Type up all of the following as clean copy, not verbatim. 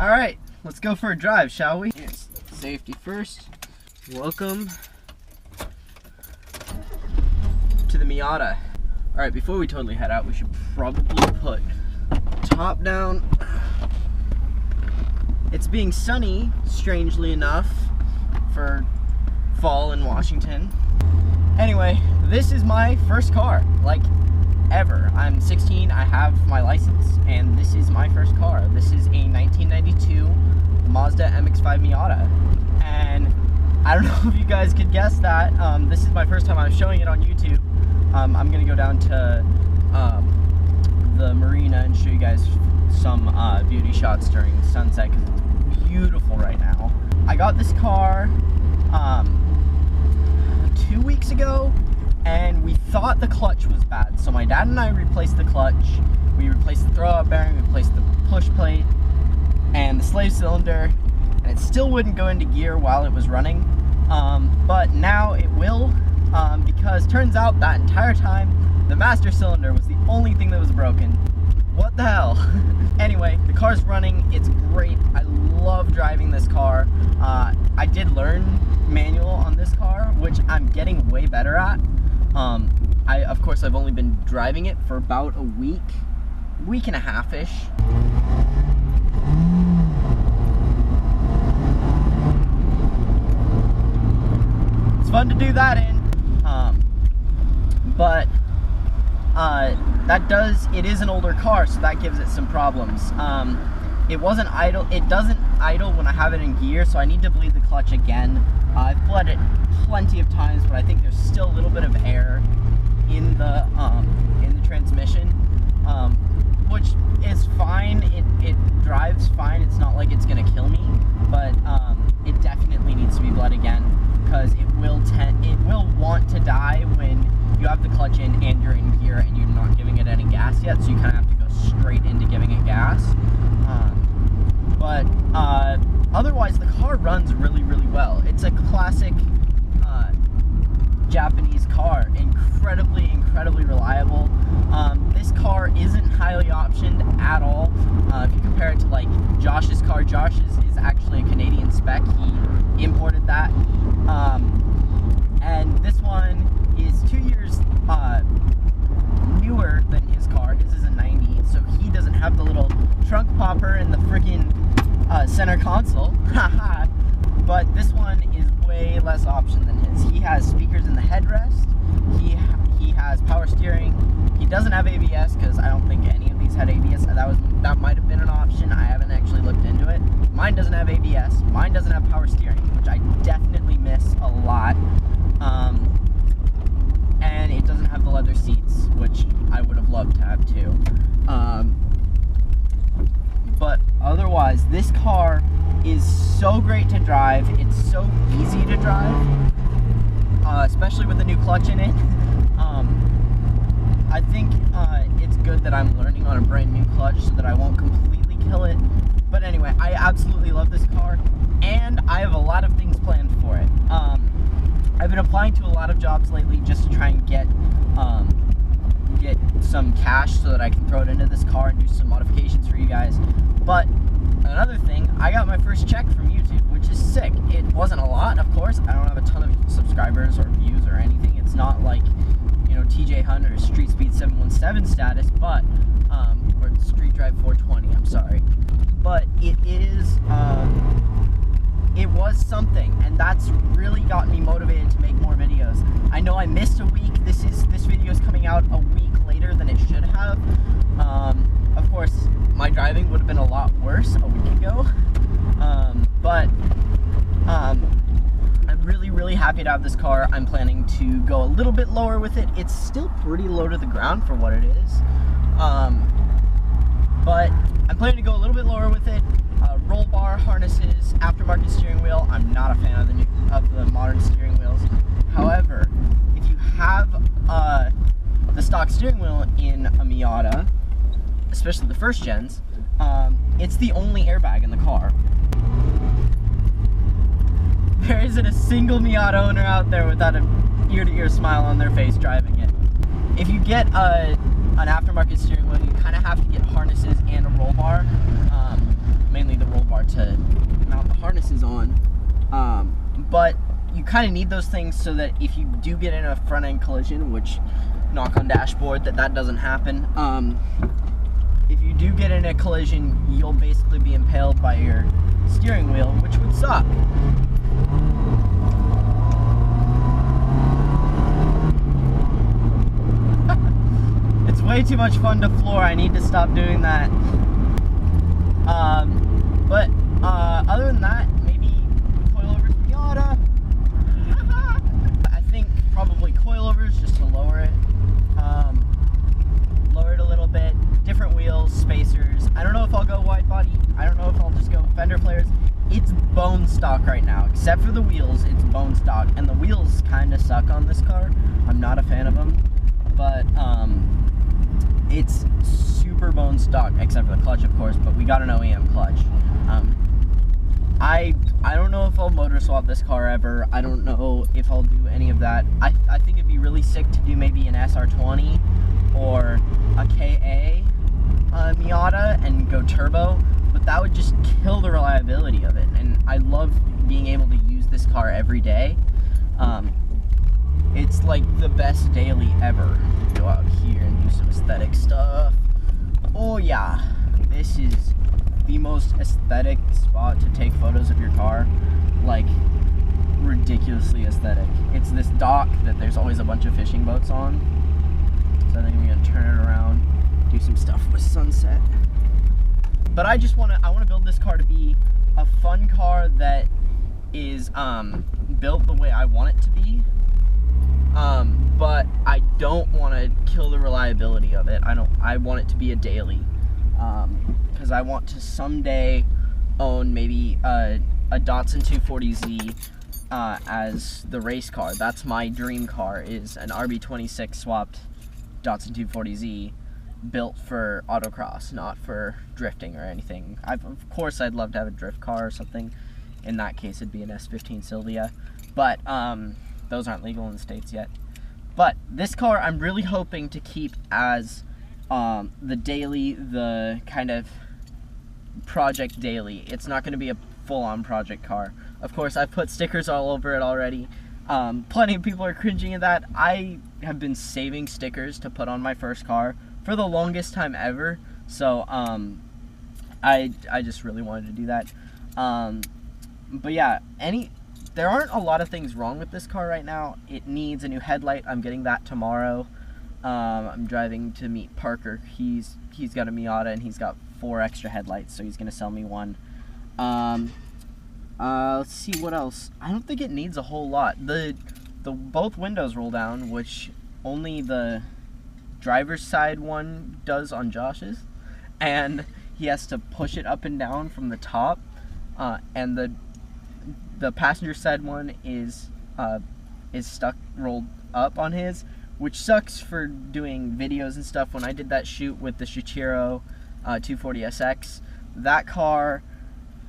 All right, let's go for a drive, shall we? Yes, safety first. Welcome to the Miata. All right, before we totally head out, we should probably put top down. It's being sunny, strangely enough, for fall in Washington. Anyway, this is my first car, like, ever. I'm 16, I have my license, and this is my first car. This is a 1992 Mazda MX-5 Miata, and I don't know if you guys could guess that. This is my first time I'm showing it on YouTube. I'm gonna go down to the marina and show you guys some beauty shots during sunset because it's beautiful right now. I got this car 2 weeks ago, and we thought the clutch was bad, so my dad and I replaced the clutch. We replaced the throwout bearing, we replaced the push plate and the slave cylinder, and it still wouldn't go into gear while it was running, but now it will, because turns out that entire time the master cylinder was the only thing that was broken. What the hell? Anyway, the car's running, it's great. I love driving this car. I did learn manual on this car, which I'm getting way better at. Of course, I've only been driving it for about a week and a half-ish. It's fun to do that in, but it is an older car, so that gives it some problems. It wasn't idle. It doesn't idle when I have it in gear, so I need to bleed the clutch again. I've bled it plenty of times, but I think there's still a little bit of air in the transmission, which is fine. It drives fine. It's not like it's gonna kill me, but it definitely needs to be bled again because it will want to die when you have the clutch in and you're in gear and you're not giving it any gas yet, so you kind of have to go straight into giving it gas. But otherwise, the car runs really, really well. It's a classic Japanese car, incredibly reliable. This car isn't highly optioned at all. If you compare it to like Josh's car, Josh's is actually a Canadian spec. He imported that, and this one is 2 years newer than his car. His is a 90, so he doesn't have the little trunk popper and the freaking center console. But this one is way less option than his. He has speakers in the headrest. He has power steering. He doesn't have ABS because I don't think any of these had ABS. That might have been an option. I haven't actually looked into it. Mine doesn't have ABS. Mine doesn't have power steering, which I definitely miss a lot. And it doesn't have the leather seats, which I would have loved to have too. But otherwise, this car is so great to drive. It's so easy to drive, especially with the new clutch in it. I think it's good that I'm learning on a brand new clutch so that I won't completely kill it. But anyway, I absolutely love this car, and I have a lot of things planned for it. I've been applying to a lot of jobs lately just to try and get some cash so that I can throw it into this car and do some modifications for you guys. But another thing, I got my first check from YouTube, which is sick. It wasn't a lot, of course. I don't have a ton of subscribers or views or anything. It's not like, you know, TJ Hunt or Street Speed 717 status, but or Street Drive 420. I'm sorry, but it is. It was something, and that's really got me motivated to make more videos. I know I missed a week. This video is coming out a week later than it should have. Of course, my driving would have been a lot worse a week ago, but I'm really happy to have this car. I'm planning to go a little bit lower with it. It's still pretty low to the ground for what it is, but I'm planning to go a little bit lower with it. Roll bar, harnesses, aftermarket steering wheel. I'm not a fan of the modern steering wheels. However, if you have the stock steering wheel in a Miata, especially the first gens, it's the only airbag in the car. There isn't a single Miata owner out there without an ear-to-ear smile on their face driving it. If you get an aftermarket steering wheel, you kind of have to get harnesses and a roll bar. mainly the roll bar to mount the harnesses on. But you kind of need those things so that if you do get in a front end collision, which knock on dashboard that doesn't happen, if you do get in a collision, you'll basically be impaled by your steering wheel, which would suck. It's way too much fun to floor. I need to stop doing that. But other than that, maybe coilovers Miata. I think probably coilovers just to lower it. Lower it a little bit. Different wheels, spacers. I don't know if I'll go wide body. I don't know if I'll just go fender flares. It's bone stock right now, except for the wheels. It's bone stock, and the wheels kind of suck on this car. I'm not a fan of them, but it's super bone stock, except for the clutch, of course. But we got an OEM clutch. I don't know if I'll motor swap this car ever. I don't know if I'll do any of that. I think it'd be really sick to do maybe an SR20 or a KA Miata and go turbo, but that would just kill the reliability of it. And I love being able to use this car every day. It's like the best daily ever. Go out here and do some aesthetic stuff. Oh yeah, this is the most aesthetic spot to take photos of your car. Like, ridiculously aesthetic. It's this dock that there's always a bunch of fishing boats on. So I think I'm gonna turn it around, do some stuff with sunset. But I want to build this car to be a fun car that is built the way I want it to be. But I don't want to kill the reliability of it. I want it to be a daily. Because I want to someday own maybe a Datsun 240Z as the race car. That's my dream car, is an RB26 swapped Datsun 240Z built for autocross, not for drifting or anything. Of course, I'd love to have a drift car or something. In that case, it'd be an S15 Sylvia. But those aren't legal in the States yet. But this car, I'm really hoping to keep as the daily, the kind of project daily. It's not going to be a full-on project car. Of course, I've put stickers all over it already. Plenty of people are cringing at that. I have been saving stickers to put on my first car for the longest time ever. So I just really wanted to do that. But yeah, there aren't a lot of things wrong with this car right now. It needs a new headlight. I'm getting that tomorrow. I'm driving to meet Parker. He's got a Miata and he's got 4 extra headlights, so he's gonna sell me one. Let's see what else. I don't think it needs a whole lot. Both windows roll down, which only the driver's side one does on Josh's, and he has to push it up and down from the top. And the passenger side one is stuck rolled up on his, which sucks for doing videos and stuff. When I did that shoot with the Shuichiro 240SX, that car,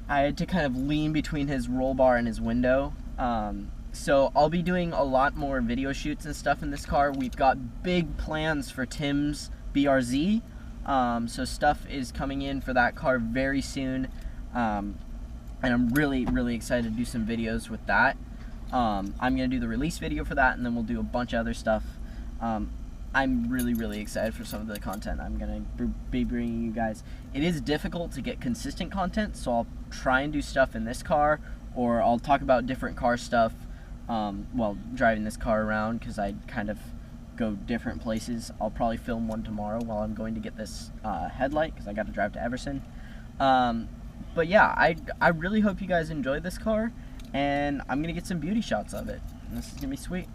I had to kind of lean between his roll bar and his window. So I'll be doing a lot more video shoots and stuff in this car. We've got big plans for Tim's BRZ. So stuff is coming in for that car very soon. And I'm really, really excited to do some videos with that. I'm going to do the release video for that, and then we'll do a bunch of other stuff. I'm really, really excited for some of the content I'm going to be bringing you guys. It is difficult to get consistent content, so I'll try and do stuff in this car, or I'll talk about different car stuff while driving this car around, because I kind of go different places. I'll probably film one tomorrow while I'm going to get this headlight, because I got to drive to Everson. But yeah, I really hope you guys enjoy this car, and I'm going to get some beauty shots of it. And this is going to be sweet.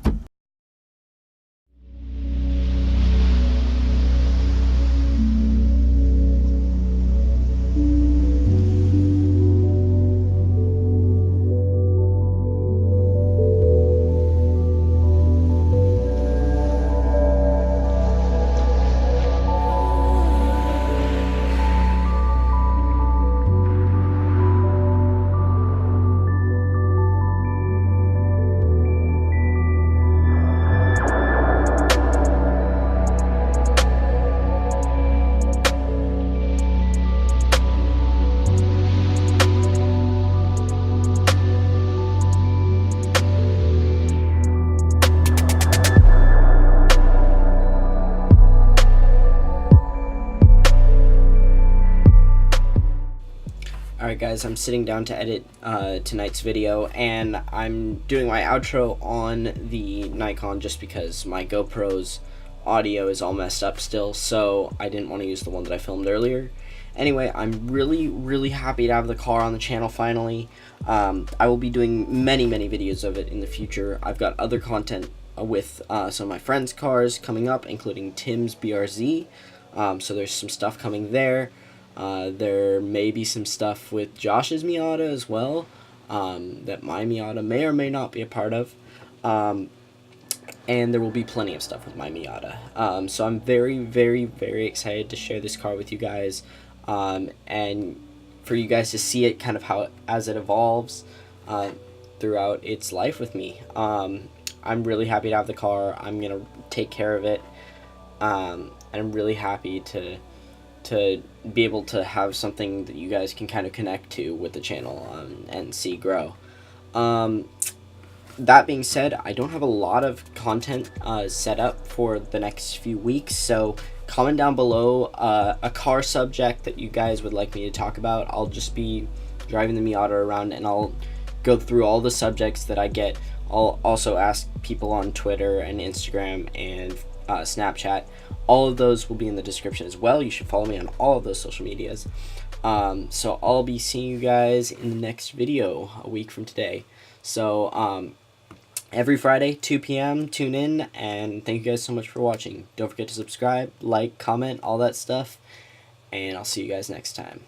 Alright guys, I'm sitting down to edit tonight's video, and I'm doing my outro on the Nikon just because my GoPro's audio is all messed up still, so I didn't want to use the one that I filmed earlier. Anyway, I'm really happy to have the car on the channel finally. I will be doing many videos of it in the future. I've got other content with some of my friends' cars coming up, including Tim's BRZ, so there's some stuff coming there. There may be some stuff with Josh's Miata as well, that my Miata may or may not be a part of, and there will be plenty of stuff with my Miata. So I'm very excited to share this car with you guys, and for you guys to see it kind of as it evolves throughout its life with me. I'm really happy to have the car. I'm gonna take care of it, and I'm really happy to be able to have something that you guys can kind of connect to with the channel and see grow. That being said, I don't have a lot of content set up for the next few weeks, so comment down below a car subject that you guys would like me to talk about. I'll just be driving the Miata around, and I'll go through all the subjects that I get. I'll also ask people on Twitter and Instagram and Snapchat. All of those will be in the description as well. You should follow me on all of those social medias. So I'll be seeing you guys in the next video a week from today. So every Friday, 2 p.m., tune in, and thank you guys so much for watching. Don't forget to subscribe, like, comment, all that stuff, and I'll see you guys next time.